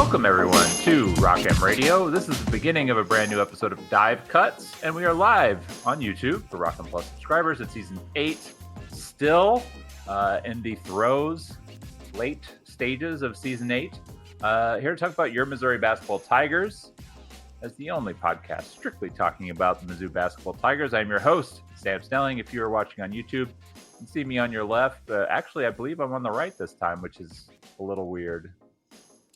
Welcome, everyone, to Rock M Radio. This is the beginning of a brand new episode of Dive Cuts, and we are live on YouTube for Rock M Plus subscribers. It's season 8, still in the late stages of season 8. Here to talk about your Missouri Basketball Tigers, as the only podcast strictly talking about the Mizzou Basketball Tigers. I'm your host, Sam Snelling. If you are watching on YouTube, you can see me on your left. Actually, I believe I'm on the right this time, which is a little weird.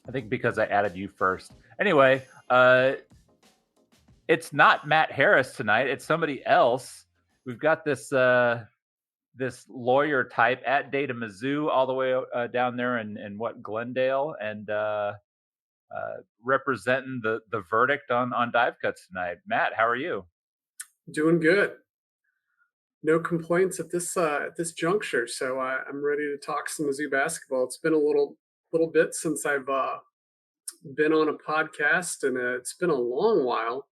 I think because I added you first. Anyway, it's not Matt Harris tonight. It's somebody else. We've got this this lawyer type at Data Mizzou all the way down there in Glendale, and representing the verdict on Dive Cuts tonight. Matt, how are you? Doing good. No complaints at this juncture. So I'm ready to talk some Mizzou basketball. It's been a little bit since I've been on a podcast, and it's been a long while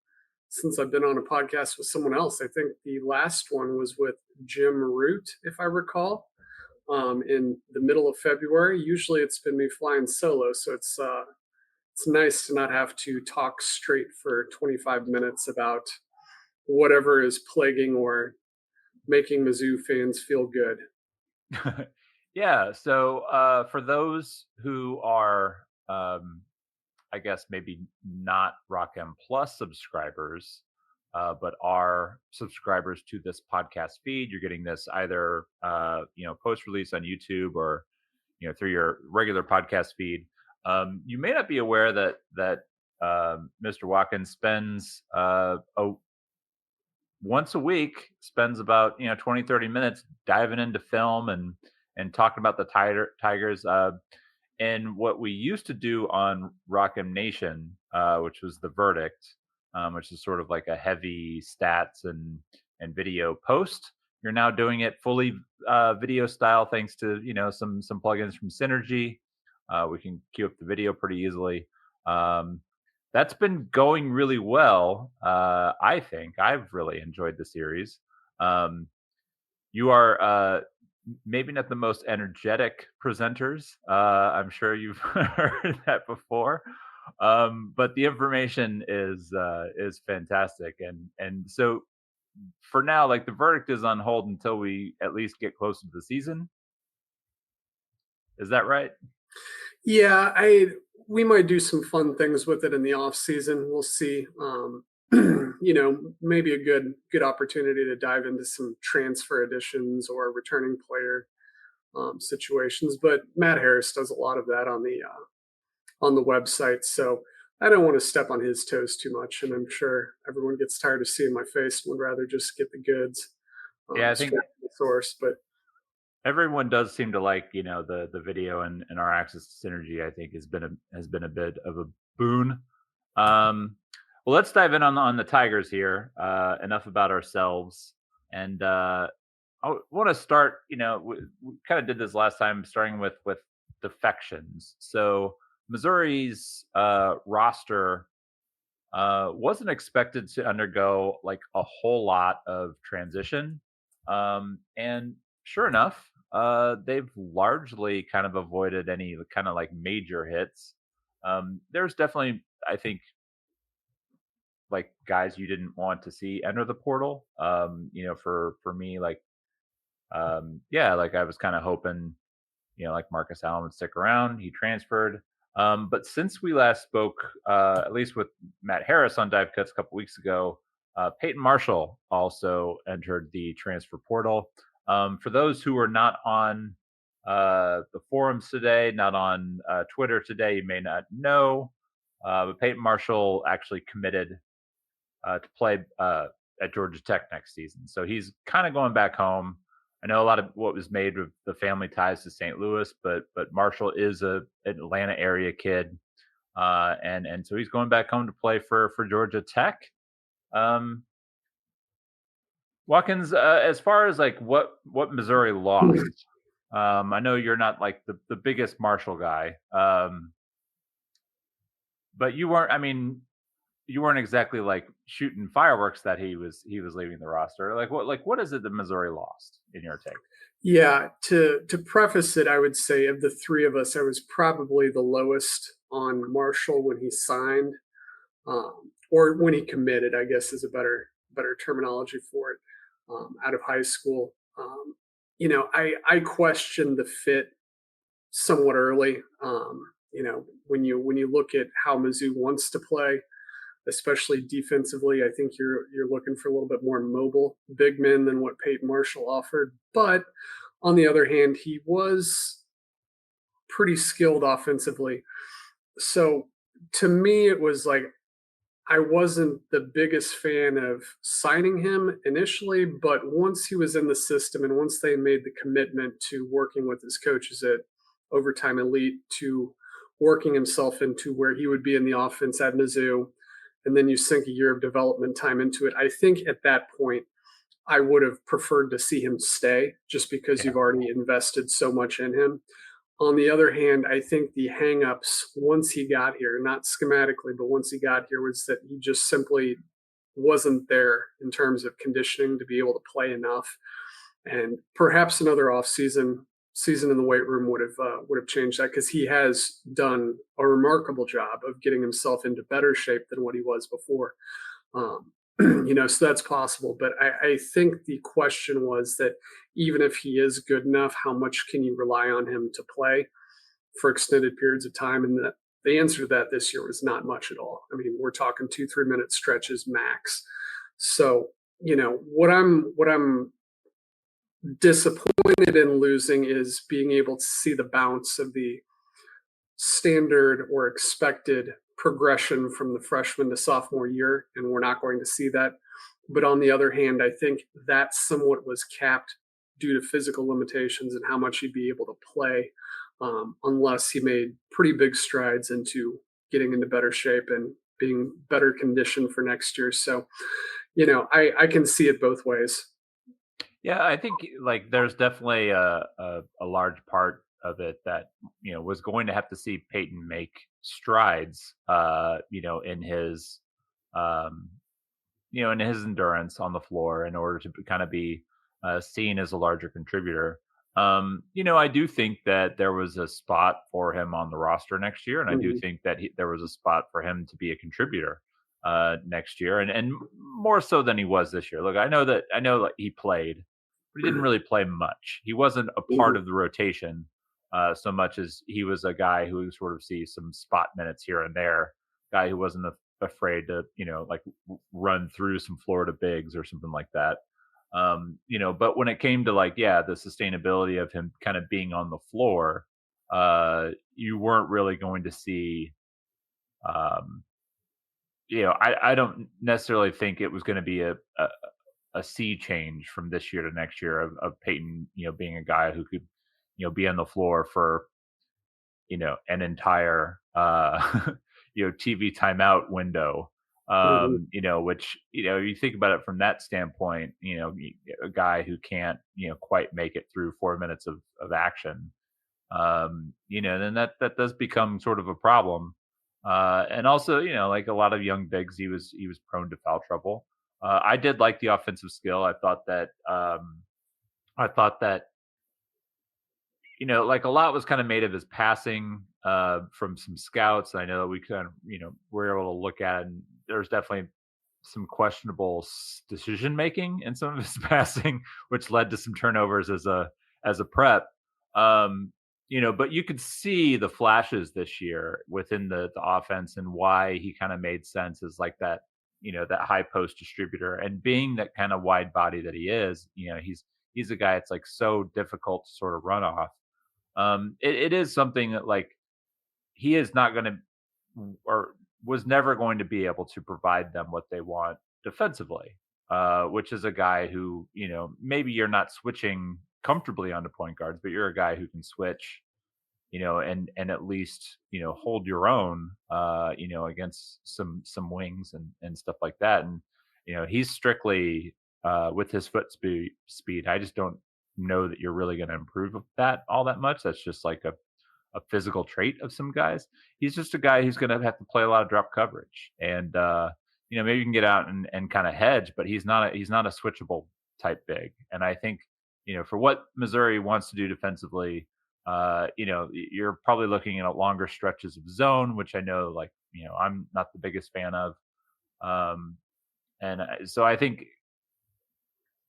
since I've been on a podcast with someone else. I think the last one was with Jim Root, if I recall, in the middle of February. Usually it's been me flying solo, so it's nice to not have to talk straight for 25 minutes about whatever is plaguing or making Mizzou fans feel good. Yeah, so for those who are, I guess maybe not Rock M Plus subscribers, but are subscribers to this podcast feed, you're getting this either post-release on YouTube or through your regular podcast feed. You may not be aware that Mr. Watkins spends once a week, spends about 20-30 minutes diving into film and talking about the Tigers. And what we used to do on Rock M Nation, which was the verdict, which is sort of like a heavy stats and video post. You're now doing it fully video style, thanks to some plugins from Synergy. We can queue up the video pretty easily. That's been going really well. I think I've really enjoyed the series. You are maybe not the most energetic presenters. I'm sure you've heard that before. But the information is fantastic. And so for now, like, the verdict is on hold until we at least get closer to the season. Is that right? Yeah, we might do some fun things with it in the off season. We'll see. Maybe a good opportunity to dive into some transfer additions or returning player situations. But Matt Harris does a lot of that on the website, so I don't want to step on his toes too much. And I'm sure everyone gets tired of seeing my face and would rather just get the goods. Yeah, I think the source, but everyone does seem to like the video, and our access to Synergy, I think, has been a bit of a boon. Well, let's dive in on the Tigers here. Enough about ourselves, and I want to start. We kind of did this last time, starting with defections. So Missouri's roster wasn't expected to undergo like a whole lot of transition, and sure enough, they've largely kind of avoided any kind of like major hits. There's definitely, I think, like guys you didn't want to see enter the portal. For me, like, like I was kind of hoping, like Marcus Allen would stick around. He transferred. But since we last spoke, at least with Matt Harris on Dive Cuts a couple weeks ago, Peyton Marshall also entered the transfer portal. For those who are not on the forums today, not on Twitter today, you may not know, but Peyton Marshall actually committed to play at Georgia Tech next season. So he's kind of going back home. I know a lot of what was made with the family ties to St. Louis, but Marshall is an Atlanta area kid, and so he's going back home to play for Georgia Tech. Watkins, as far as like what Missouri lost, I know you're not like the biggest Marshall guy, but you weren't. I mean, you weren't exactly like shooting fireworks that he was leaving the roster. Like what is it that Missouri lost in your take? Yeah, to preface it, I would say of the three of us, I was probably the lowest on Marshall when he signed, or when he committed. I guess is a better terminology for it. Out of high school, I questioned the fit somewhat early. When you look at how Mizzou wants to play, especially defensively. I think you're looking for a little bit more mobile big men than what Peyton Marshall offered. But on the other hand, he was pretty skilled offensively. So to me, it was like I wasn't the biggest fan of signing him initially, but once he was in the system and once they made the commitment to working with his coaches at Overtime Elite to working himself into where he would be in the offense at Mizzou, and then you sink a year of development time into it, I think at that point I would have preferred to see him stay just because Yeah. you've already invested so much in him. On the other hand, I think the hangups once he got here, not schematically, but once he got here, was that he just simply wasn't there in terms of conditioning to be able to play enough. And perhaps another season in the weight room would have changed that because he has done a remarkable job of getting himself into better shape than what he was before. Um, so that's possible. But I think the question was that even if he is good enough, how much can you rely on him to play for extended periods of time? And the answer to that this year was not much at all. I mean, we're talking 2-3 minute stretches max. So, what I'm disappointed in losing is being able to see the bounce of the standard or expected progression from the freshman to sophomore year, and we're not going to see that. But on the other hand, I think that somewhat was capped due to physical limitations and how much he'd be able to play, unless he made pretty big strides into getting into better shape and being better conditioned for next year. So, I can see it both ways. Yeah, I think like there's definitely a large part of it that was going to have to see Peyton make strides, in his um, in his endurance on the floor in order to kind of be seen as a larger contributor. I do think that there was a spot for him on the roster next year, and I do Mm-hmm. think that there was a spot for him to be a contributor next year, and more so than he was this year. Look, I know that he played, but he didn't really play much. He wasn't a part Mm-hmm. of the rotation so much as he was a guy who sort of sees some spot minutes here and there. Guy who wasn't afraid to like run through some Florida bigs or something like that. But when it came to like, yeah, the sustainability of him kind of being on the floor, you weren't really going to see, um, I don't necessarily think it was going to be a sea change from this year to next year of Peyton, being a guy who could, be on the floor for, an entire, TV timeout window. Mm-hmm. Which, you think about it from that standpoint, a guy who can't, quite make it through 4 minutes of action, then that does become sort of a problem. And also, like a lot of young bigs, he was prone to foul trouble. I did like the offensive skill. I thought that like a lot was kind of made of his passing from some scouts. I know that we kind of, were able to look at it, and there's definitely some questionable decision making in some of his passing, which led to some turnovers as a prep. But you could see the flashes this year within the offense and why he kind of made sense as like that, that high post distributor and being that kind of wide body that he is. He's a guy that's like so difficult to sort of run off. It is something that like he is not going to or was never going to be able to provide them what they want defensively, which is a guy who, maybe you're not switching comfortably onto point guards, but you're a guy who can switch, and at least, hold your own, against some wings and stuff like that. And, he's strictly with his foot speed. I just don't know that you're really going to improve that all that much. That's just like a a physical trait of some guys. He's just a guy who's going to have to play a lot of drop coverage, and maybe you can get out and kind of hedge, but he's not a switchable type big. And I think for what Missouri wants to do defensively, you're probably looking at longer stretches of zone, which I know, like, I'm not the biggest fan of. So I think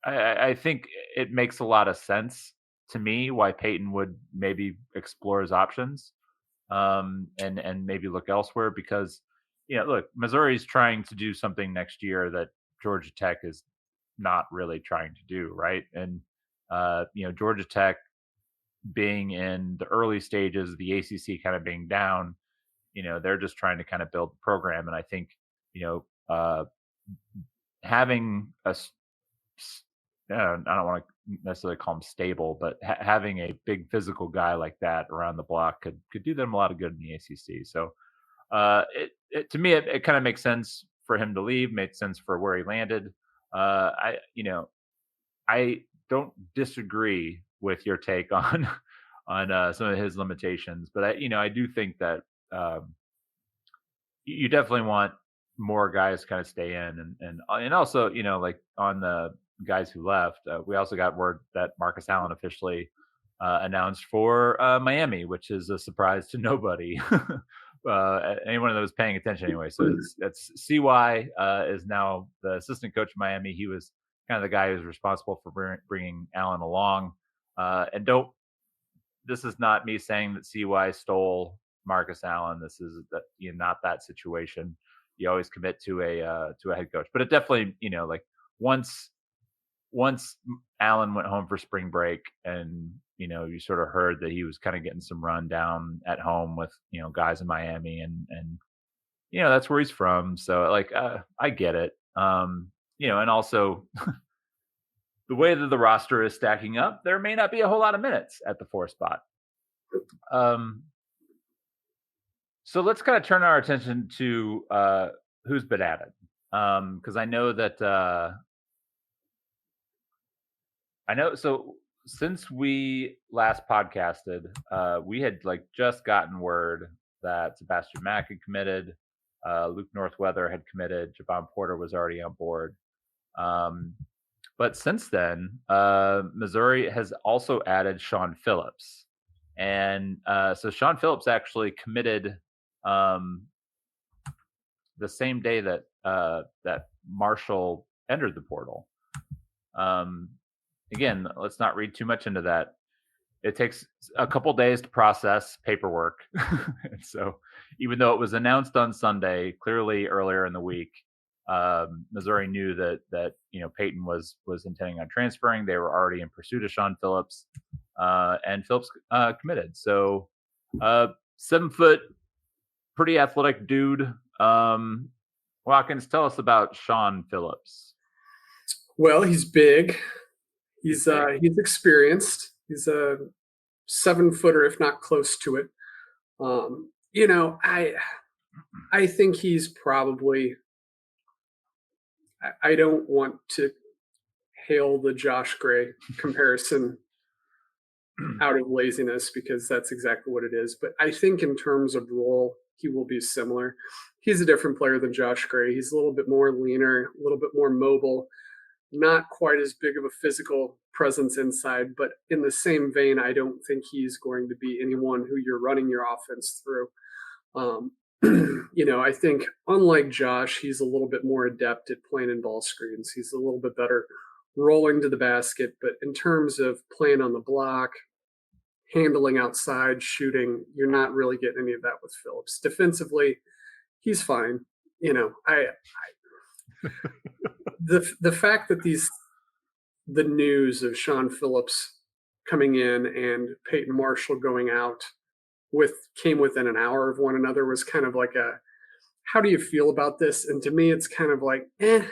it makes a lot of sense to me why Peyton would maybe explore his options, and maybe look elsewhere because, look, Missouri's trying to do something next year that Georgia Tech is not really trying to do, right? And Georgia Tech being in the early stages, the ACC kind of being down, they're just trying to kind of build the program, and I think having I don't want to necessarily call him stable, but having a big physical guy like that around the block could do them a lot of good in the ACC. So to me, it kind of makes sense for him to leave. Made sense for where he landed. I don't disagree with your take on some of his limitations, but I do think that you definitely want more guys kind of stay in, and also like on the guys who left, we also got word that Marcus Allen officially announced for Miami, which is a surprise to nobody. Anyone that was paying attention anyway. So it's CY is now the assistant coach of Miami. He was kind of the guy who's responsible for bringing Allen along. And this is not me saying that CY stole Marcus Allen. This is not that situation. You always commit to a head coach, but it definitely like once Allen went home for spring break, and you sort of heard that he was kind of getting some run down at home with guys in Miami, and that's where he's from. So like I get it. And also the way that the roster is stacking up, there may not be a whole lot of minutes at the 4 spot. So let's kind of turn our attention to who's been added, because I know that. So since we last podcasted, we had just gotten word that Sebastian Mack had committed, Luke Northweather had committed, Javon Porter was already on board. But since then, Missouri has also added Sean Phillips. And so Sean Phillips actually committed the same day that Marshall entered the portal. Again, let's not read too much into that. It takes a couple days to process paperwork. And so even though it was announced on Sunday, clearly earlier in the week, Missouri knew that Peyton was intending on transferring. They were already in pursuit of Sean Phillips, and Phillips committed. So 7 foot, pretty athletic dude. Watkins, tell us about Sean Phillips. Well, he's big. He's experienced. He's a 7-footer, if not close to it. I think he's probably. I don't want to hail the Josh Gray comparison out of laziness, because that's exactly what it is. But I think in terms of role, he will be similar. He's a different player than Josh Gray. He's a little bit more leaner, a little bit more mobile. Not quite as big of a physical presence inside, but in the same vein, I don't think he's going to be anyone who you're running your offense through. I think unlike Josh, he's a little bit more adept at playing in ball screens. He's a little bit better rolling to the basket, but in terms of playing on the block, handling outside, shooting, you're not really getting any of that with Phillips. Defensively, he's fine. The fact that the news of Sean Phillips coming in and Peyton Marshall going out came within an hour of one another was kind of like how do you feel about this? And to me, it's kind of like, you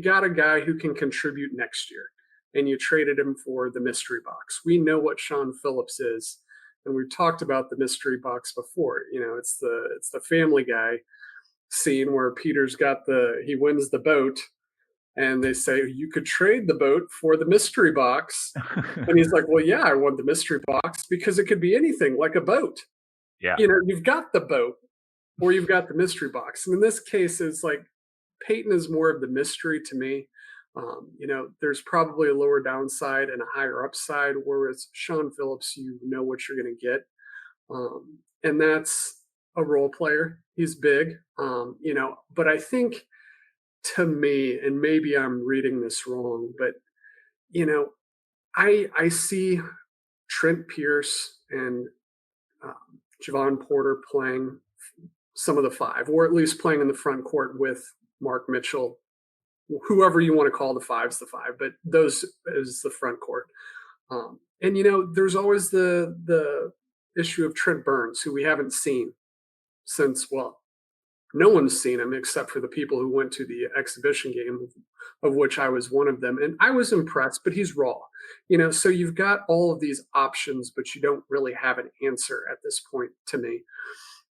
got a guy who can contribute next year, and you traded him for the mystery box. We know what Sean Phillips is, and we've talked about the mystery box before. It's the Family Guy scene where Peter's got he wins the boat, And they say, you could trade the boat for the mystery box. And he's like, well, yeah, I want the mystery box because it could be anything like a boat. Yeah. You've got the boat or you've got the mystery box. And in this case, it's like Peyton is more of the mystery to me. There's probably a lower downside and a higher upside, whereas Sean Phillips, you know what you're going to get. And that's a role player. He's big, but I think to me, and maybe I'm reading this wrong, but, you know, I see Trent Pierce and Javon Porter playing some of the five, or at least playing in the front court with Mark Mitchell, whoever you want to call the five's the five, but those is the front court. There's always the issue of Trent Burns, who we haven't seen since, well, no one's seen him except for the people who went to the exhibition game, of which I was one of them. And I was impressed, but he's raw, so you've got all of these options, but you don't really have an answer at this point to me.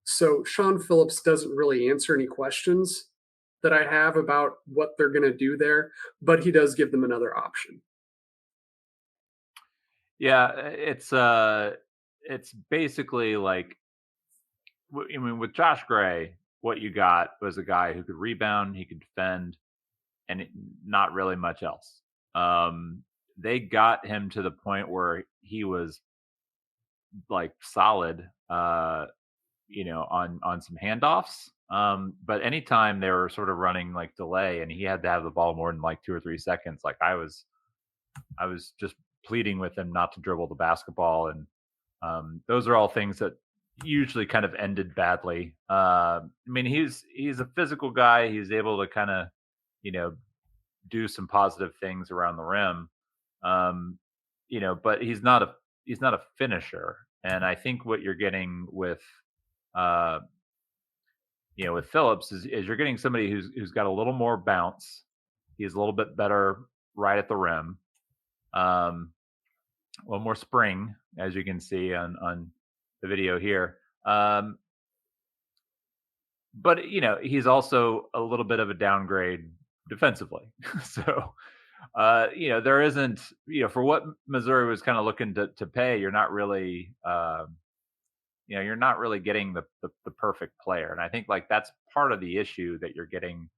So Sean Phillips doesn't really answer any questions that I have about what they're going to do there, but he does give them another option. Yeah, it's basically like, I mean, with Josh Gray, what you got was a guy who could rebound, he could defend, and not really much else. They got him to the point where he was like solid, on some handoffs. But anytime they were sort of running like delay and he had to have the ball more than like 2 or 3 seconds, like I was just pleading with him not to dribble the basketball. And those are all things that usually kind of ended badly. I mean, he's a physical guy. He's able to kind of, do some positive things around the rim. But he's not a finisher. And I think what you're getting with uh, with Phillips is you're getting somebody who's got a little more bounce. He's a little bit better right at the rim. One more spring, as you can see on the video here. But he's also a little bit of a downgrade defensively. So there isn't, for what Missouri was kind of looking to pay, you're not really you're not really getting the perfect player. And I think like that's part of the issue that you're getting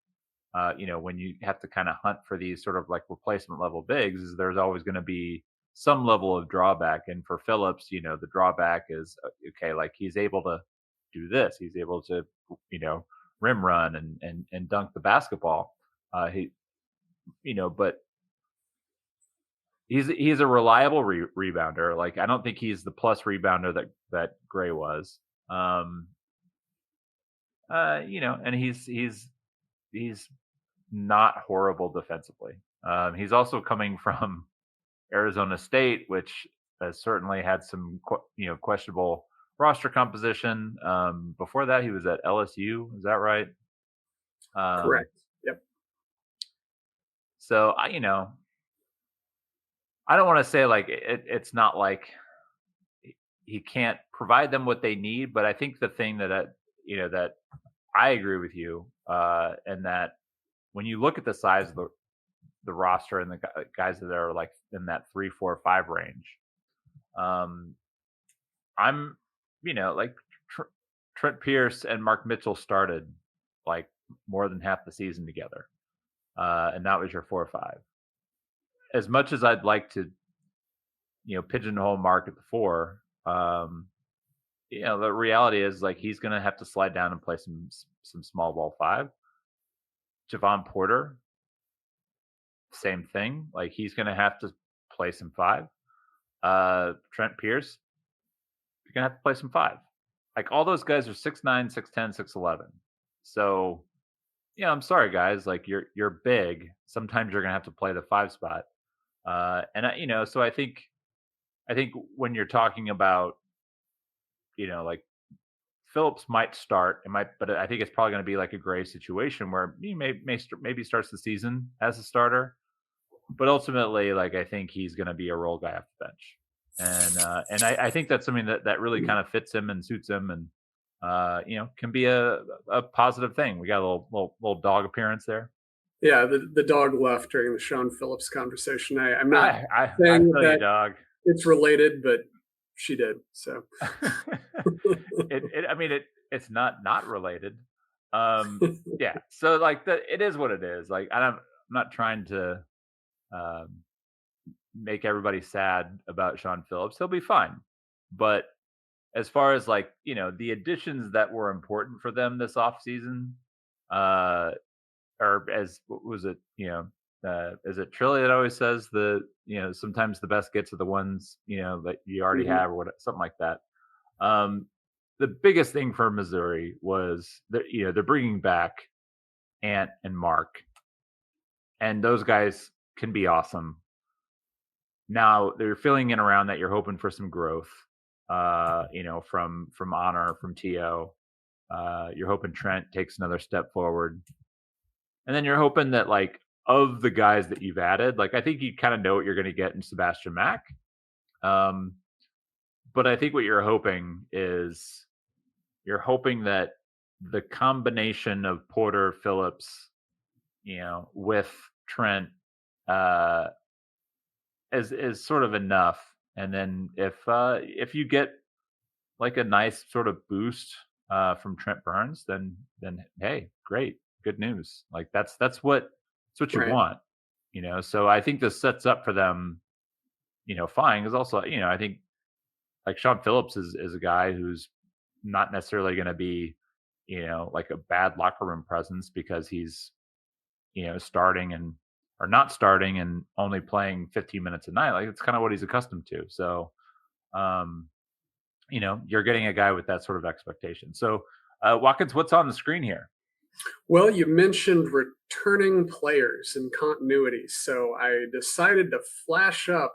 when you have to kind of hunt for these sort of like replacement level bigs, is there's always going to be some level of drawback. And for Phillips, the drawback is okay, like he's able to do this, he's able to rim run and dunk the basketball. But he's a reliable rebounder. Like I don't think he's the plus rebounder that Gray was. And he's not horrible defensively. He's also coming from Arizona State, which has certainly had some questionable roster composition. Before that, he was at LSU. Is that right? Correct. Yep. So I don't want to say like it's not like he can't provide them what they need, but I think the thing that I agree with you, and that when you look at the size of the roster and the guys that are like in that 3, 4, 5 range, I'm like Trent Pierce and Mark Mitchell started like more than half the season together, and that was your 4 or 5. As much as I'd like to, pigeonhole Mark at the 4, the reality is like he's going to have to slide down and play some small ball 5. Javon Porter, same thing. Like he's going to have to play some 5. Trent Pierce, you're going to have to play some 5. Like all those guys are 6'9", 6'10", 6'11". So, I'm sorry guys, like you're big. Sometimes you're going to have to play the 5 spot. So I think when you're talking about, like Phillips might start, but I think it's probably going to be like a Gray situation where he maybe starts the season as a starter, but ultimately, like I think he's going to be a role guy off the bench, and I think that's something that really kind of fits him and suits him, and can be a positive thing. We got a little dog appearance there. Yeah, the dog left during the Sean Phillips conversation. I'm not I saying feel you, that dog. it's related, but she did. So I mean, it's not related. Yeah. So like it is what it is. Like I'm not trying to um, make everybody sad about Sean Phillips. He'll be fine. But as far as like the additions that were important for them this offseason, uh, or as what was it? Is it Trilly that always says sometimes the best gets are the ones that you already mhm, have or what something like that. Um, the biggest thing for Missouri was that they're bringing back Ant and Mark, and those guys can be awesome. Now they're filling in around that. You're hoping for some growth, from Honor, from To. You're hoping Trent takes another step forward, and then you're hoping that like of the guys that you've added, like I think you kind of know what you're going to get in Sebastian Mack. Um, but I think what you're hoping that the combination of Porter, Phillips, with Trent, uh, is sort of enough. And then if you get like a nice sort of boost from Trent Burns, then hey, great, good news. Like that's what you right. want, So I think this sets up for them, fine. Because also, I think like Sean Phillips is a guy who's not necessarily going to be, like a bad locker room presence because he's starting and or not starting and only playing 15 minutes a night. Like it's kind of what he's accustomed to. So, um, you're getting a guy with that sort of expectation. So, Watkins, what's on the screen here? Well, you mentioned returning players and continuity, so I decided to flash up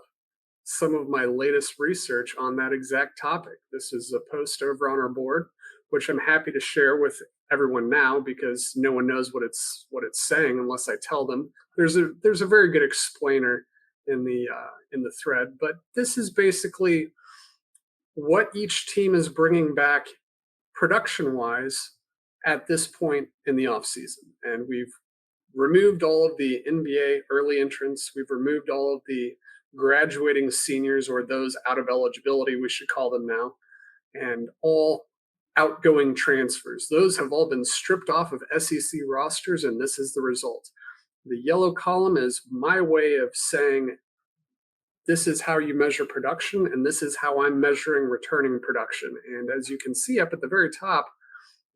some of my latest research on that exact topic. This is a post over on our board, which I'm happy to share with everyone now because no one knows what it's saying unless I tell them. There's a very good explainer in the thread, but this is basically what each team is bringing back production wise at this point in the offseason. And we've removed all of the NBA early entrants. We've removed all of the graduating seniors or those out of eligibility, we should call them now, and all outgoing transfers. Those have all been stripped off of SEC rosters, and this is the result. The yellow column is my way of saying this is how you measure production, and this is how I'm measuring returning production. And as you can see up at the very top,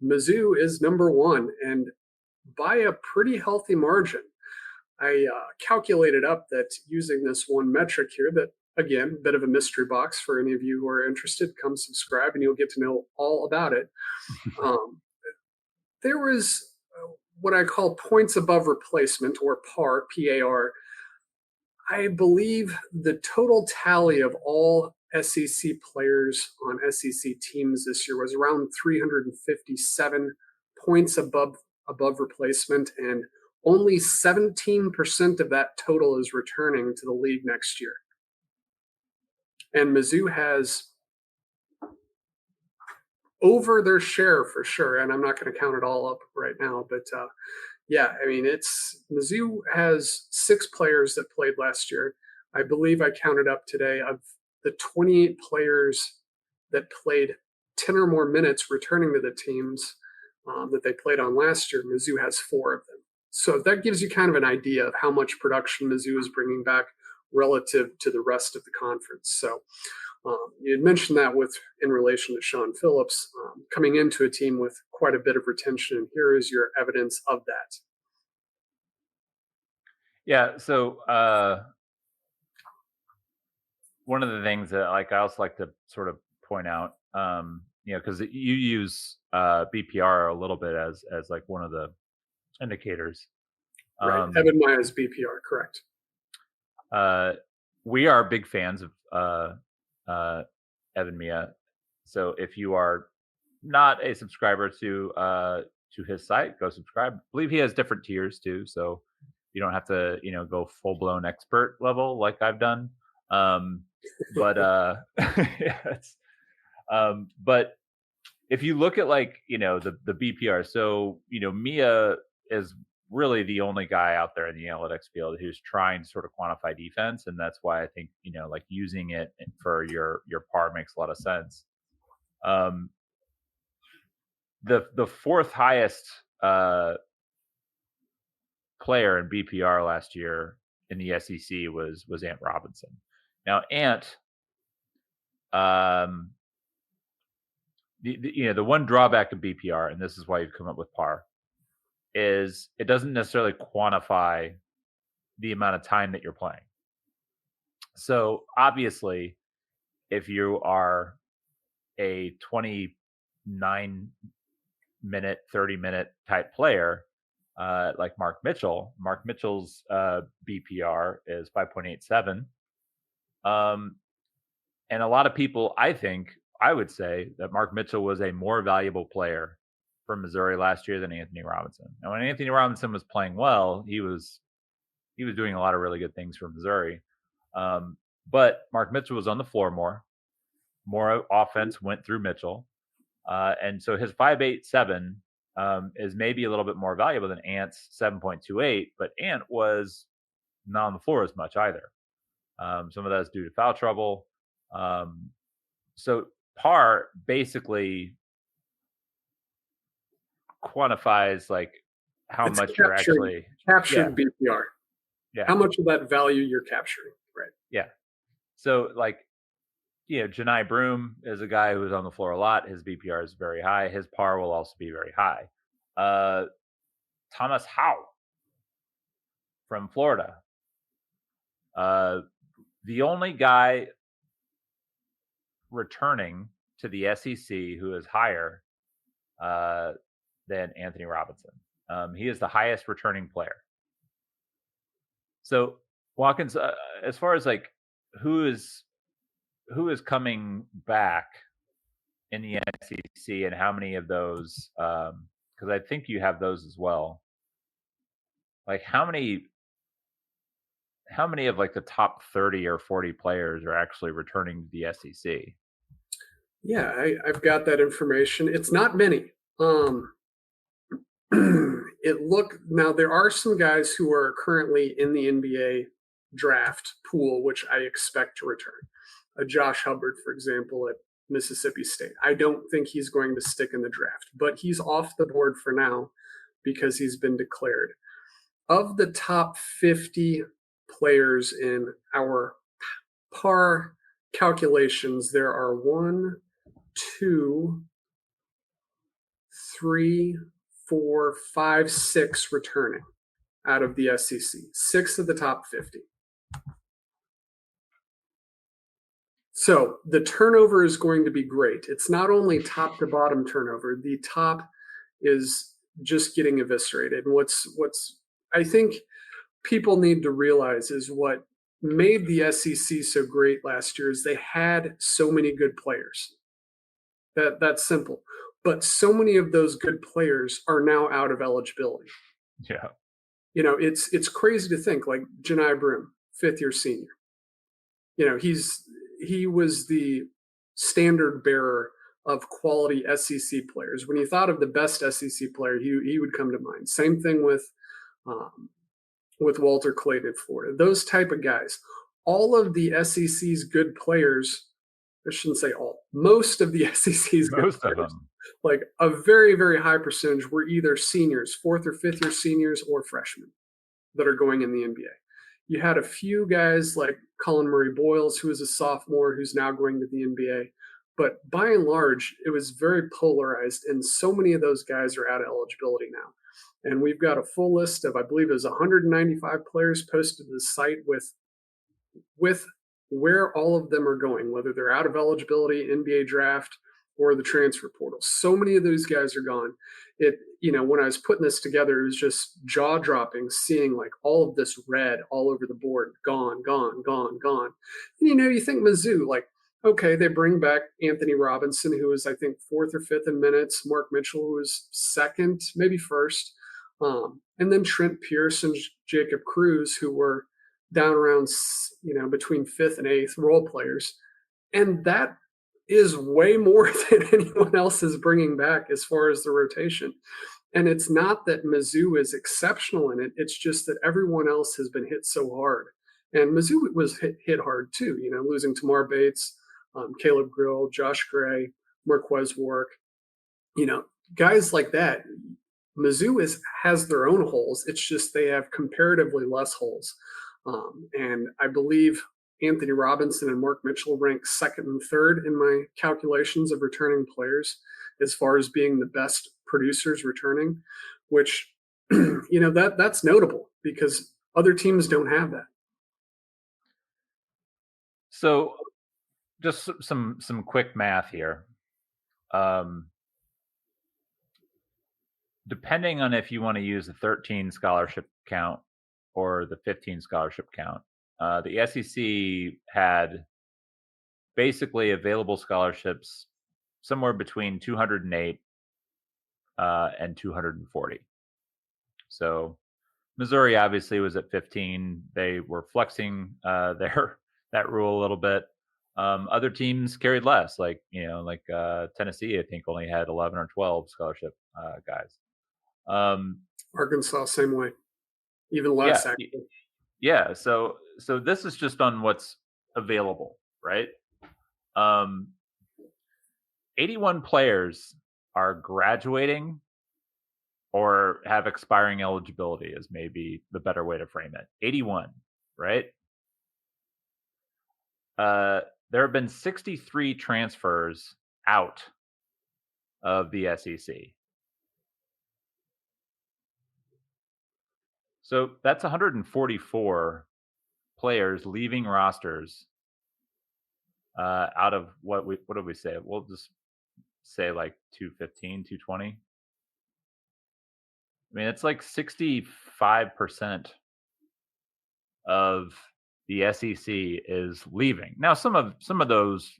Mizzou is number one, and by a pretty healthy margin. I calculated up that using this one metric here, that again, bit of a mystery box for any of you who are interested, come subscribe and you'll get to know all about it. Um, there was what I call points above replacement or PAR, PAR. I believe the total tally of all SEC players on SEC teams this year was around 357 points above replacement, and only 17% of that total is returning to the league next year. And Mizzou has over their share for sure, and I'm not going to count it all up right now, but yeah, I mean, it's Mizzou has 6 players that played last year. I believe I counted up today of the 28 players that played 10 or more minutes returning to the teams that they played on last year. Mizzou has 4 of them. So that gives you kind of an idea of how much production Mizzou is bringing back relative to the rest of the conference. So you had mentioned that with in relation to Sean Phillips coming into a team with quite a bit of retention, and here is your evidence of that. Yeah. So one of the things that like I also like to sort of point out, because you use BPR a little bit as like one of the indicators. Right, Evan Maya's BPR, correct. We are big fans of Evan Mia. So if you are not a subscriber to his site, go subscribe. I believe he has different tiers too, so you don't have to go full blown expert level like I've done. But yeah, but if you look at like the BPR, so Mia is really the only guy out there in the analytics field who's trying to sort of quantify defense, and that's why I think like using it for your par makes a lot of sense. Um, the fourth highest player in BPR last year in the SEC was Ant Robinson. Now Ant, the one drawback of BPR, and this is why you've come up with par, is it doesn't necessarily quantify the amount of time that you're playing. So obviously, if you are a 29-minute, 30-minute type player, like Mark Mitchell's BPR is 5.87. And a lot of people, I would say that Mark Mitchell was a more valuable player for Missouri last year than Anthony Robinson. Now, when Anthony Robinson was playing well, he was doing a lot of really good things for Missouri. But Mark Mitchell was on the floor more offense went through Mitchell. And so his 5.87 is maybe a little bit more valuable than Ant's 7.28, but Ant was not on the floor as much either. Some of that is due to foul trouble. So par basically quantifies like how much you're actually captured BPR. Yeah. How much of that value you're capturing, right? Yeah. So like, Janai Broom is a guy who's on the floor a lot. His BPR is very high. His par will also be very high. Thomas Howe from Florida. The only guy returning to the SEC who is higher than Anthony Robinson. He is the highest returning player. So Watkins, as far as like who is coming back in the SEC and how many of those, because I think you have those as well. Like how many of like the top 30 or 40 players are actually returning to the SEC? Yeah, I've got that information. It's not many. Now there are some guys who are currently in the NBA draft pool, which I expect to return. Josh Hubbard, for example, at Mississippi State. I don't think he's going to stick in the draft, but he's off the board for now because he's been declared. Of the top 50 players in our par calculations, there are 1, 2, 3, 4, 5, 6 returning out of the SEC. 6 of the top 50. So the turnover is going to be great. It's not only top to bottom turnover. The top is just getting eviscerated. What's I think people need to realize is what made the SEC so great last year is they had so many good players. That's simple. But so many of those good players are now out of eligibility. Yeah. It's crazy to think like Janai Broom, 5th-year senior. He was the standard bearer of quality SEC players. When you thought of the best SEC player, he would come to mind. Same thing with Walter Clayton at Florida. Those type of guys. All of the SEC's good players, I shouldn't say all, most of the SEC's good players, like a very, very high percentage were either seniors, 4th or 5th-year seniors, or freshmen that are going in the NBA. You had a few guys like Colin Murray Boyles, who is a sophomore, who's now going to the NBA. But by and large, it was very polarized, and so many of those guys are out of eligibility now. And we've got a full list of, I believe it was 195 players posted to the site with where all of them are going, whether they're out of eligibility, NBA draft, or the transfer portal. So many of those guys are gone. When I was putting this together, it was just jaw-dropping, seeing like all of this red all over the board, gone, gone, gone, gone. And you think Mizzou, like, okay, they bring back Anthony Robinson, who was, I think, 4th or 5th in minutes, Mark Mitchell, who was 2nd, maybe 1st, and then Trent Pierce and Jacob Cruz, who were down around, between 5th and 8th role players. And that is way more than anyone else is bringing back as far as the rotation. And it's not that Mizzou is exceptional in it. It's just that everyone else has been hit so hard. And Mizzou was hit hard too, losing Tamar Bates, Caleb Grill, Josh Gray, Marquez Warwick, you know, guys like that. Mizzou has their own holes. It's just they have comparatively less holes. And I believe Anthony Robinson and Mark Mitchell rank second and third in my calculations of returning players as far as being the best producers returning, which that's notable because other teams don't have that. So just some quick math here. Depending on if you want to use the 13 scholarship count or the 15 scholarship count, the SEC had basically available scholarships somewhere between 208 and 240. So Missouri obviously was at 15. They were flexing that rule a little bit. Other teams carried less, like Tennessee, I think only had 11 or 12 scholarship guys. Arkansas, same way, even less. Actually. Yeah. So this is just on what's available, right? 81 players are graduating or have expiring eligibility is maybe the better way to frame it. 81, right? There have been 63 transfers out of the SEC. So that's 144 players leaving rosters out of what did we say? We'll just say like 215, 220. I mean, it's like 65% of the SEC is leaving. Now, some of those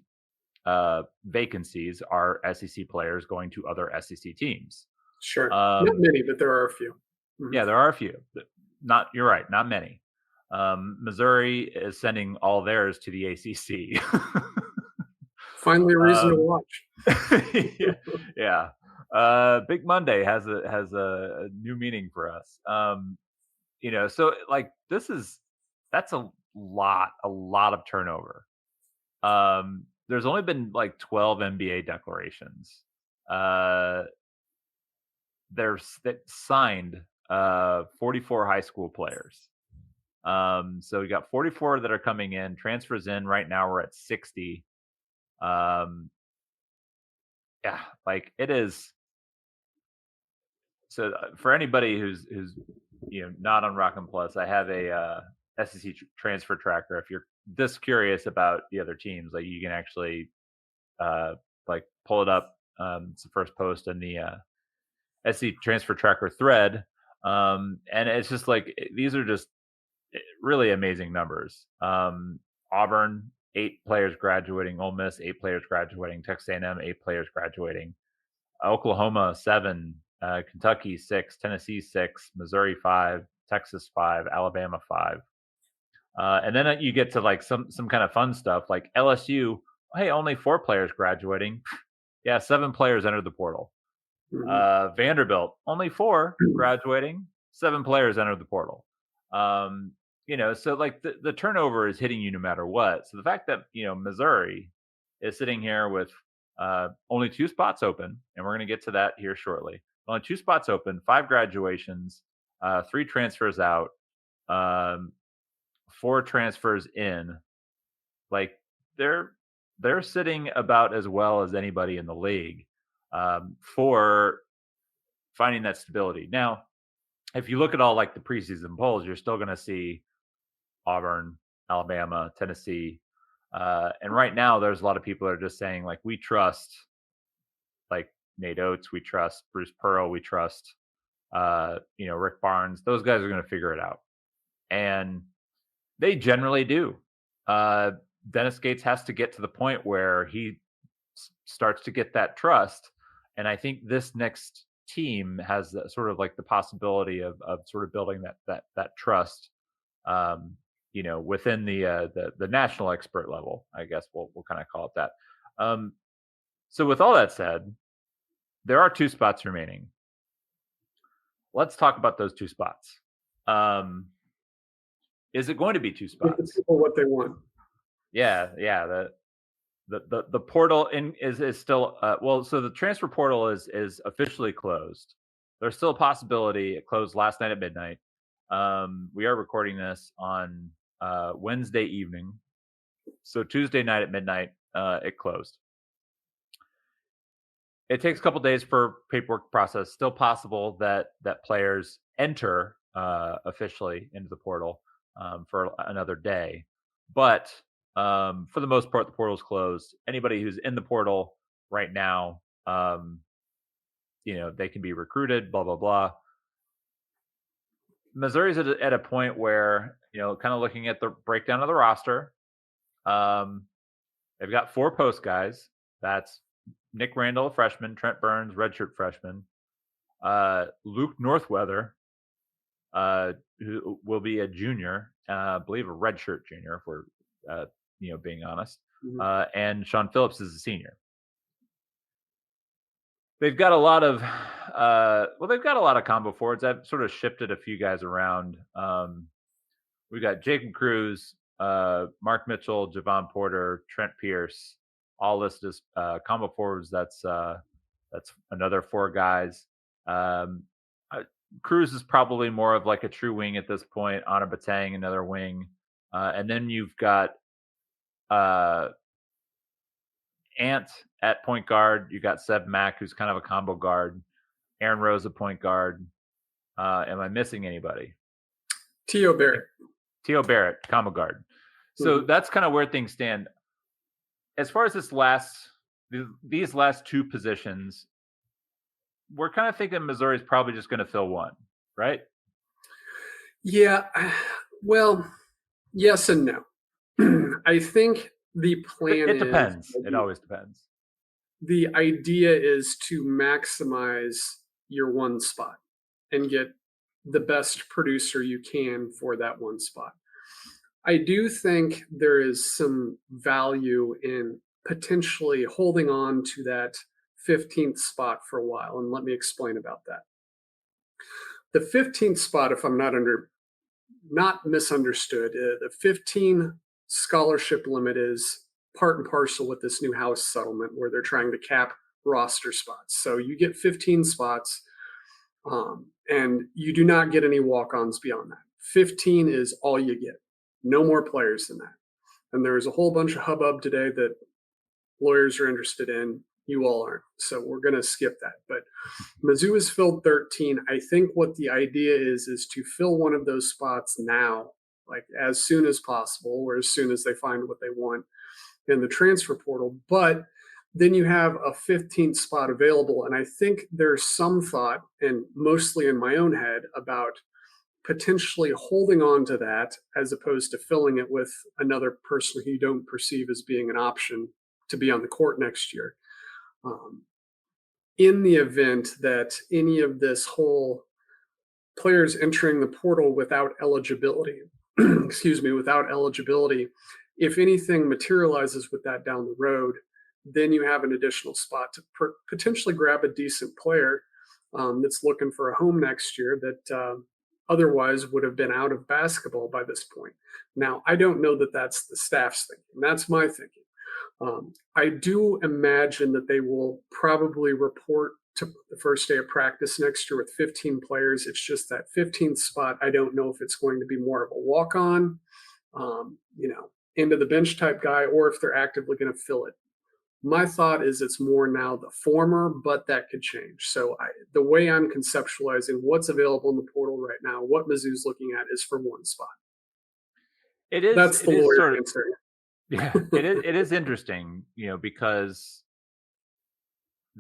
vacancies are SEC players going to other SEC teams. Sure, not many, but there are a few. Mm-hmm. Yeah, there are a few. You're right, not many. Missouri is sending all theirs to the ACC. Finally, a reason to watch. Yeah. Big Monday has a new meaning for us. So like that's a lot of turnover. There's only been like 12 NBA declarations. That signed 44 high school players. So we got 44 that are coming in. Transfers in right now we're at 60. Yeah, like it is. So for anybody who's not on Rockin' Plus, I have a SEC transfer tracker. If you're this curious about the other teams, like you can actually like pull it up. It's the first post in the SEC transfer tracker thread, and it's just like these are just really amazing numbers. Auburn, 8 players graduating. Ole Miss, 8 players graduating. Texas A&M, 8 players graduating. Oklahoma, 7. Kentucky, 6. Tennessee, 6. Missouri, 5. Texas, 5. Alabama, 5. And then you get to like some kind of fun stuff like LSU. Hey, only 4 players graduating. Yeah, 7 players entered the portal. Mm-hmm. Vanderbilt, only 4 graduating. 7 players entered the portal. So like the turnover is hitting you no matter what. So the fact that Missouri is sitting here with only 2 spots open, and we're going to get to that here shortly. Only 2 spots open, 5 graduations, 3 transfers out, 4 transfers in. Like they're sitting about as well as anybody in the league for finding that stability. Now, if you look at all like the preseason polls, you're still going to see Auburn, Alabama, Tennessee. And right now there's a lot of people that are just saying like, we trust like Nate Oates, we trust Bruce Pearl, we trust, Rick Barnes. Those guys are going to figure it out. And they generally do. Dennis Gates has to get to the point where he starts to get that trust. And I think this next team has sort of like the possibility of sort of building that trust, within the national expert level, I guess we'll kind of call it that. So with all that said, there are 2 spots remaining. let's talk about those two spots. Um, is it going to be two Give the spots? people what they want. Yeah, yeah. The portal is still well. So the transfer portal is officially closed. There's still a possibility. It closed last night at midnight. We are recording this on Wednesday evening, so Tuesday night at midnight, it closed. It takes a couple days for paperwork process. Still possible that players enter officially into the portal for another day, but for the most part, the portal is closed. Anybody who's in the portal right now, they can be recruited. Blah blah blah. Missouri's at a point where kind of looking at the breakdown of the roster. They've got 4 post guys. That's Nick Randall, freshman; Trent Burns, redshirt freshman; Luke Northweather, who will be a junior, I believe a redshirt junior, if we're being honest, and Sean Phillips is a senior. They've got a lot of combo forwards. I've sort of shifted a few guys around. We've got Jacob Cruz, Mark Mitchell, Javon Porter, Trent Pierce, all listed as combo forwards. That's another 4 guys. Cruz is probably more of like a true wing at this point. Honor Batang, another wing, and then you've got Ant at point guard. You got Seb Mack, who's kind of a combo guard. Aaron Rose, a point guard. Am I missing anybody? T.O. Barrett. T.O. Barrett, combo guard. So that's kind of where things stand. As far as these last 2 positions, we're kind of thinking Missouri's probably just going to fill one, right? Yeah. Well, yes and no. I think the plan it depends. It always depends. The idea is to maximize your one spot and get the best producer you can for that one spot. I do think there is some value in potentially holding on to that 15th spot for a while, and let me explain about that. The 15th spot, if I'm not misunderstood, the 15 scholarship limit is part and parcel with this new House settlement where they're trying to cap roster spots. So you get 15 spots, and you do not get any walk-ons beyond that. 15 is all you get. No more players than that. And there's a whole bunch of hubbub today that lawyers are interested in. You all aren't. So we're going to skip that. But Mizzou has filled 13. I think what the idea is to fill one of those spots now, like as soon as possible, or as soon as they find what they want in the transfer portal. But then you have a 15th spot available. And I think there's some thought, and mostly in my own head, about potentially holding on to that as opposed to filling it with another person who you don't perceive as being an option to be on the court next year. In the event that any of this whole players entering the portal without eligibility, without eligibility, if anything materializes with that down the road, then you have an additional spot to potentially grab a decent player that's looking for a home next year that otherwise would have been out of basketball by this point. Now, I don't know that that's the staff's thinking. That's my thinking. I do imagine that they will probably report to the first day of practice next year with 15 players. It's just that 15th spot. I don't know if it's going to be more of a walk-on, into the bench type guy, or if they're actively going to fill it. My thought is it's more now the former, but that could change. So the way I'm conceptualizing what's available in the portal right now, what Mizzou's looking at is for one spot. It is. That's the lawyer answer. Yeah, it is interesting, because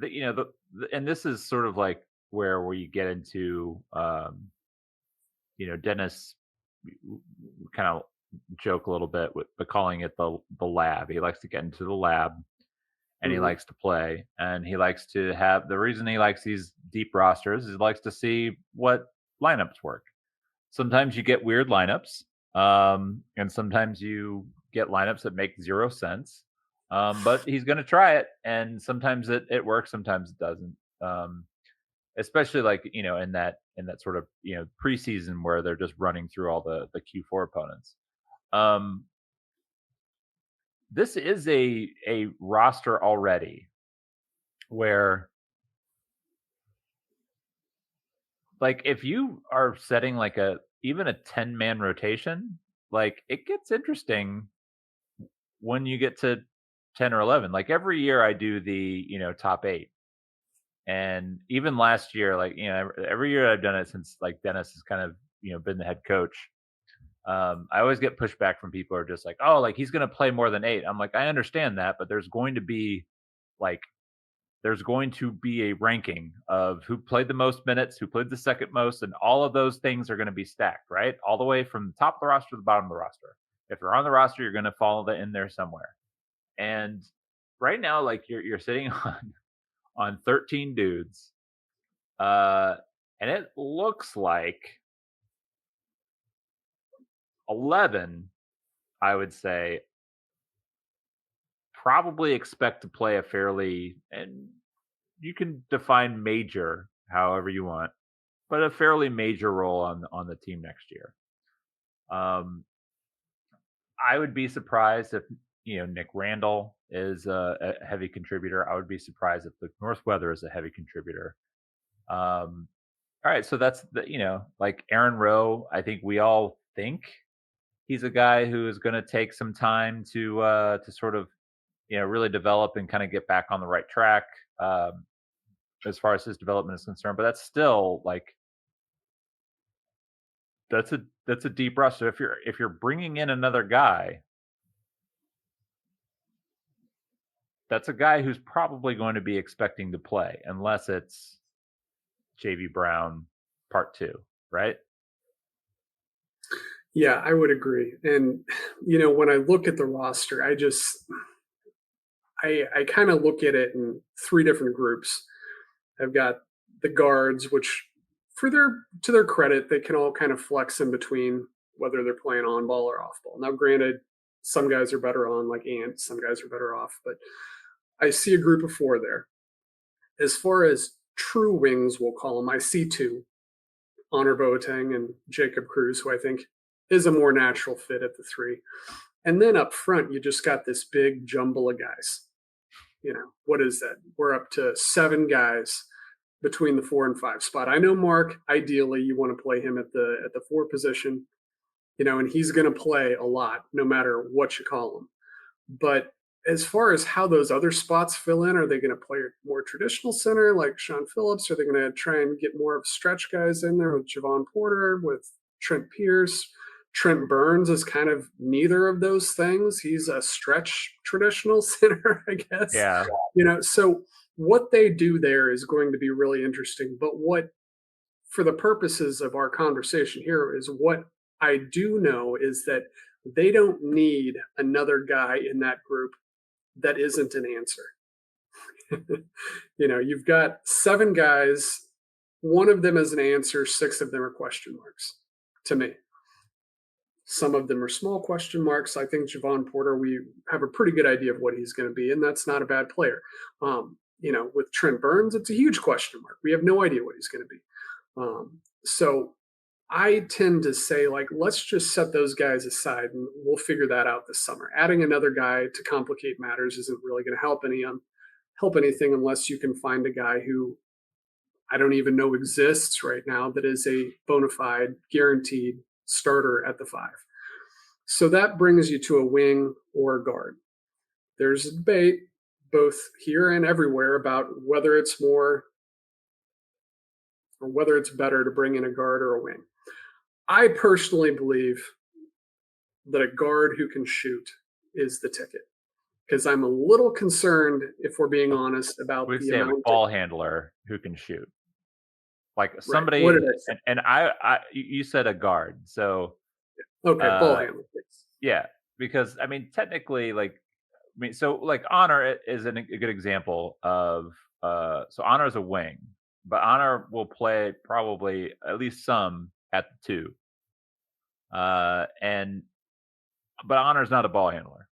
and this is sort of like where you get into, Dennis kind of joke a little bit but calling it the lab. He likes to get into the lab, and he likes to play, and he likes to have the reason he likes these deep rosters is he likes to see what lineups work. Sometimes you get weird lineups, and sometimes you get lineups that make 0 sense. But he's going to try it, and sometimes it works, sometimes it doesn't. especially like in that sort of preseason where they're just running through all the Q4 opponents. Um, this is a roster already where, like, if you are setting like a even a 10-man rotation, like it gets interesting when you get to 10 or 11. Like every year I do the top 8. And even last year, like every year I've done it since like Dennis has kind of been the head coach. I always get pushback from people who are just like, oh, like he's going to play more than 8. I'm like, I understand that, but like there's going to be a ranking of who played the most minutes, who played the second most, and all of those things are going to be stacked, right? All the way from the top of the roster to the bottom of the roster. If you're on the roster, you're going to fall in there somewhere. And right now, like you're sitting on 13 dudes, and it looks like 11, I would say, probably expect to play a fairly, and you can define major however you want, but a fairly major role on the team next year. Um, I would be surprised if Nick Randall is a heavy contributor. I would be surprised if the North Weather is a heavy contributor. All right, so that's like Aaron Rowe. I think we all think he's a guy who is going to take some time to sort of really develop and kind of get back on the right track as far as his development is concerned. But that's still like that's a deep rush. So if you're bringing in another guy, that's a guy who's probably going to be expecting to play, unless it's JV Brown part 2, right? Yeah, I would agree. And when I look at the roster, I kind of look at it in 3 different groups. I've got the guards, which to their credit, they can all kind of flex in between whether they're playing on ball or off ball. Now, granted, some guys are better on like Ant, some guys are better off, but I see a group of 4 there. As far as true wings, we'll call them, I see 2, Honor Boateng and Jacob Cruz, who I think is a more natural fit at the 3. And then up front, you just got this big jumble of guys. What is that? We're up to 7 guys between the 4 and 5 spot. I know Mark, ideally you want to play him at the 4 position, and he's going to play a lot no matter what you call him. But as far as how those other spots fill in, are they going to play more traditional center like Sean Phillips? Are they going to try and get more of stretch guys in there with Javon Porter, with Trent Pierce? Trent Burns is kind of neither of those things. He's a stretch traditional center, I guess. Yeah. So what they do there is going to be really interesting. But for the purposes of our conversation here, is what I do know is that they don't need another guy in that group that isn't an answer. You've got 7 guys. One of them is an answer. 6 of them are question marks to me. Some of them are small question marks. I think Javon Porter, we have a pretty good idea of what he's going to be, and that's not a bad player. With Trent Burns, it's a huge question mark. We have no idea what he's going to be. So I tend to say, like, let's just set those guys aside and we'll figure that out this summer. Adding another guy to complicate matters isn't really going to help anything unless you can find a guy who I don't even know exists right now that is a bona fide, guaranteed starter at the 5. So that brings you to a wing or a guard. There's a debate both here and everywhere about whether it's more or whether it's better to bring in a guard or a wing. I personally believe that a guard who can shoot is the ticket, because I'm a little concerned, if we're being honest, about We'd the say a amount ball handler who can shoot. Like somebody, Right. What did I say? and you said a guard, so Okay, ball handler. Please. yeah, because I mean, technically, like, so like Honor is a good example of, so Honor is a wing, but Honor will play probably at least some at the 2, but Honor's not a ball handler.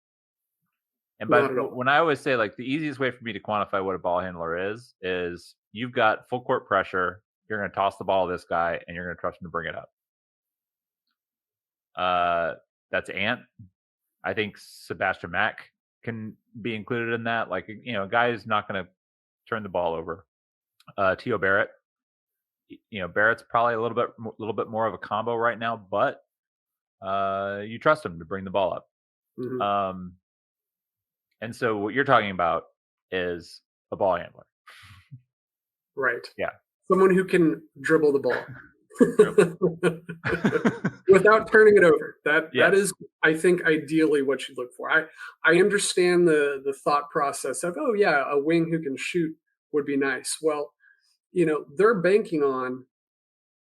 And Not at all. when I always say, like, the easiest way for me to quantify what a ball handler is you've got full court pressure. You're going to toss the ball to this guy, and you're going to trust him to bring it up. That's Ant. I think Sebastian Mack can be included in that. Like, a guy who's not going to turn the ball over. T.O. Barrett. Barrett's probably a little bit more of a combo right now, but you trust him to bring the ball up. Mm-hmm. And so what you're talking about is a ball handler. Right. Yeah. Someone who can dribble the ball without turning it over. That is, I think, ideally what you look for. I understand the thought process of, oh yeah, a wing who can shoot would be nice. Well, they're banking on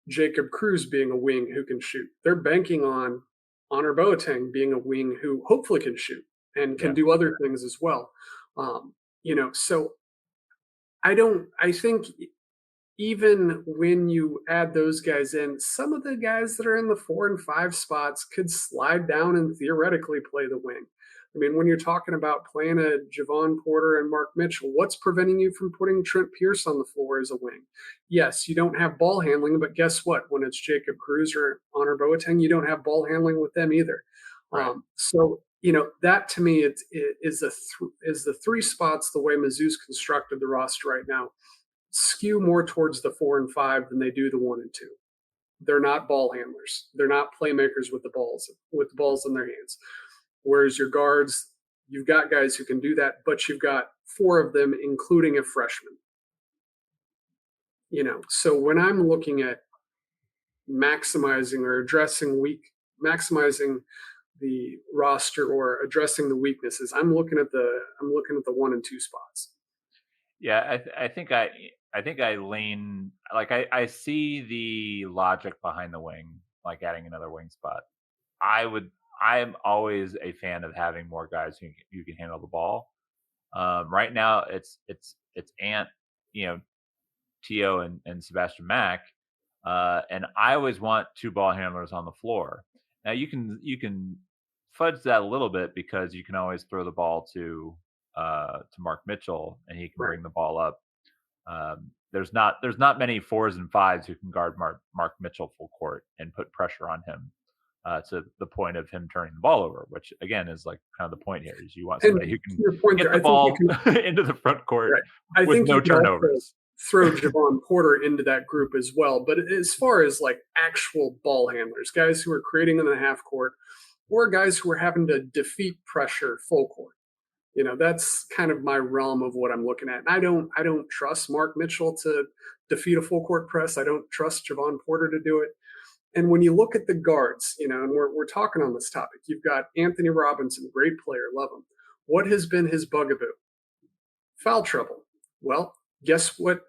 Jacob Cruz being a wing who can shoot. They're banking on Honor Boateng being a wing who hopefully can shoot and can do other things as well. So I think even when you add those guys in, some of the guys that are in the 4 and 5 spots could slide down and theoretically play the wing. I mean, when you're talking about playing a Javon Porter and Mark Mitchell, what's preventing you from putting Trent Pierce on the floor as a wing? Yes, you don't have ball handling, but guess what? When it's Jacob Cruz or Honor Boateng, you don't have ball handling with them either. Right. So that to me is the 3 spots the way Mizzou's constructed the roster right now skew more towards the 4 and 5 than they do the 1 and 2. They're not ball handlers. They're not playmakers with the balls in their hands. Whereas your guards, you've got guys who can do that, but you've got 4 of them, including a freshman. So when I'm looking at maximizing the roster or addressing the weaknesses, I'm looking at the 1 and 2 spots. Yeah, I think I lean, like, I see the logic behind the wing, like adding another wing spot. I'm always a fan of having more guys who can handle the ball. Right now it's Ant, T.O. and Sebastian Mack. And I always want 2 ball handlers on the floor. Now you can fudge that a little bit because you can always throw the ball to Mark Mitchell and he can bring the ball up. There's not many 4s and 5s who can guard Mark Mitchell full court and put pressure on him to the point of him turning the ball over, which again is like kind of the point here is you want somebody who can get the ball into the front court with no turnovers. Throw Javon Porter into that group as well. But as far as like actual ball handlers, guys who are creating in the half court or guys who are having to defeat pressure full court, that's kind of my realm of what I'm looking at. And I don't trust Mark Mitchell to defeat a full court press. I don't trust Javon Porter to do it. And when you look at the guards, and we're talking on this topic, you've got Anthony Robinson, great player, love him. What has been his bugaboo? Foul trouble. Well, guess what?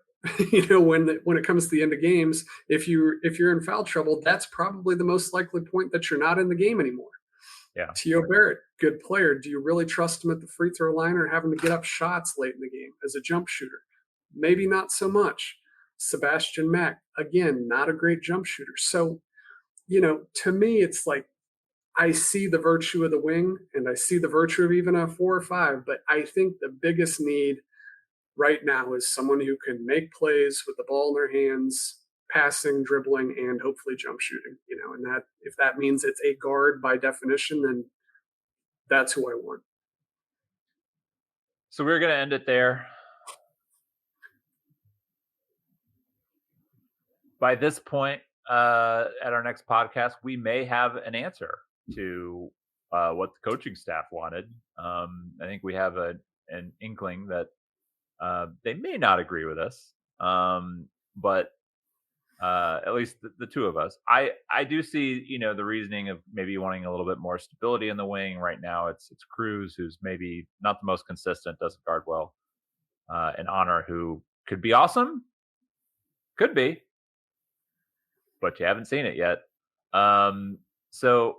When it comes to the end of games, if you're in foul trouble, that's probably the most likely point that you're not in the game anymore. Yeah. T.O. Barrett, good player. Do you really trust him at the free throw line or having to get up shots late in the game as a jump shooter? Maybe not so much. Sebastian Mack, again, not a great jump shooter. So, to me, it's like I see the virtue of the wing and I see the virtue of even a 4 or 5, but I think the biggest need right now is someone who can make plays with the ball in their hands, passing, dribbling, and hopefully jump shooting, and that if that means it's a guard by definition, then that's who I want. So we're going to end it there. By this point, at our next podcast, we may have an answer to what the coaching staff wanted. I think we have an inkling that they may not agree with us, but at least the 2 of us. I do see, the reasoning of maybe wanting a little bit more stability in the wing. Right now, it's Cruz, who's maybe not the most consistent, doesn't guard well, and Honor, who could be awesome, could be, but you haven't seen it yet. So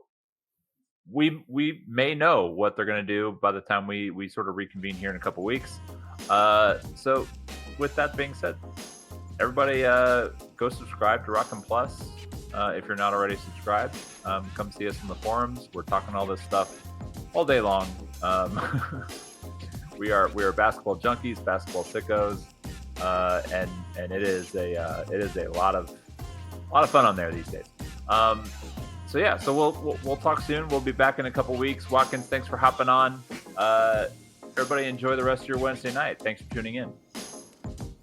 we may know what they're going to do by the time we sort of reconvene here in a couple weeks. So with that being said, everybody go subscribe to Rockin' Plus. If you're not already subscribed, come see us in the forums. We're talking all this stuff all day long. We are basketball junkies, basketball sickos, and it is a lot of fun on there these days. So we'll talk soon. We'll be back in a couple weeks. Watkins, thanks for hopping on. Everybody enjoy the rest of your Wednesday night. Thanks for tuning in.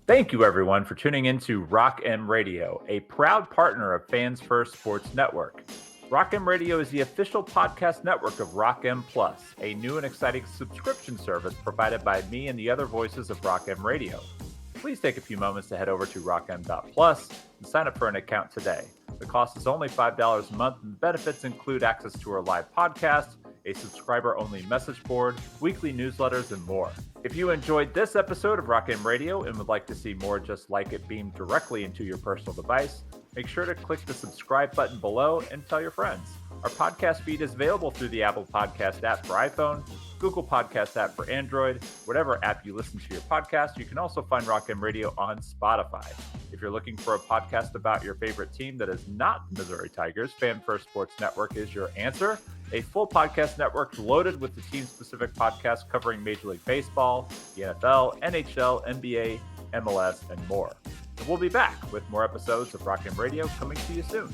Thank you, everyone, for tuning in to Rock M Radio, a proud partner of Fans First Sports Network. Rock M Radio is the official podcast network of Rock M Plus, a new and exciting subscription service provided by me and the other voices of Rock M Radio. Please take a few moments to head over to rockm.plus and sign up for an account today. The cost is only $5 a month, and the benefits include access to our live podcast, a subscriber-only message board, weekly newsletters, and more. If you enjoyed this episode of Rock M Radio and would like to see more just like it beamed directly into your personal device, make sure to click the subscribe button below and tell your friends. Our podcast feed is available through the Apple Podcast app for iPhone, Google Podcast app for Android, whatever app you listen to your podcast. You can also find Rock M Radio on Spotify. If you're looking for a podcast about your favorite team that is not the Missouri Tigers, Fan First Sports Network is your answer. A full podcast network loaded with the team-specific podcasts covering Major League Baseball, the NFL, NHL, NBA, MLS, and more. And we'll be back with more episodes of Rock M Radio coming to you soon.